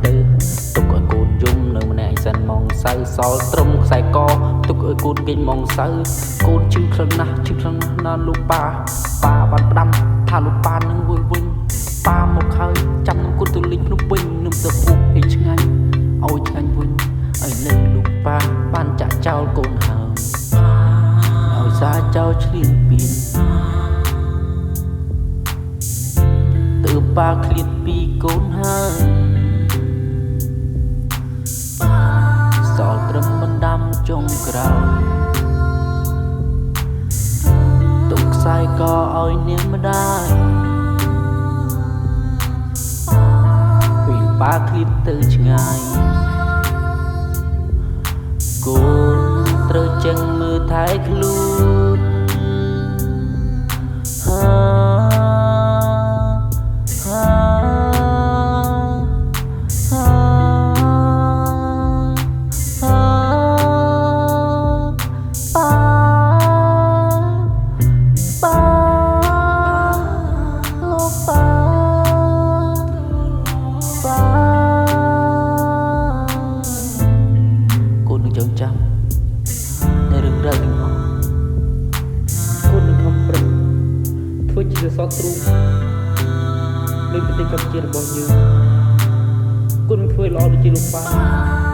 ទៅទុកឲ្យកូនយំនៅម្នាក់ឯសិនមកសៅសល់ត្រឹមខ្សែកទុកឲ្យកូនគេងមកសៅកូនជឿខ្លាំងណាស់ណាលោកប៉ាបានផ្ដាំថាលោកប៉ានឹងវិញប៉ាមកហើយចាំនឹងគុណទៅលេងភ្នំពេញនឹងទៅពុកឲ្យឆ្ងាញ់ឲ្យឆ្ងាញ់វិញឲ្យលេងលោកប៉ាបានចាក់ចោលកូនហើយឲ្យសារចោលឆ្លៀនពៀនទើបប៉ាឃ្លាតពីកូនហើយសល់ត្រឹមបណ្ដាំចុងក្រោយទុកខ្សែកឲ្យនាងម្ដាយពេលប៉ាឃ្លាតទៅឆ្ងាយកូនត្រូវចឹងមើលថែខ្លួនចាំតែរឿងរ៉ាវទាំងអស់កូននឹងខំប្រឹងធ្វើជាសតទ្រូងលើប្រទេសកម្ពុជារបស់យើងកូននឹងធ្វើល្អដូចជាលោកប៉ា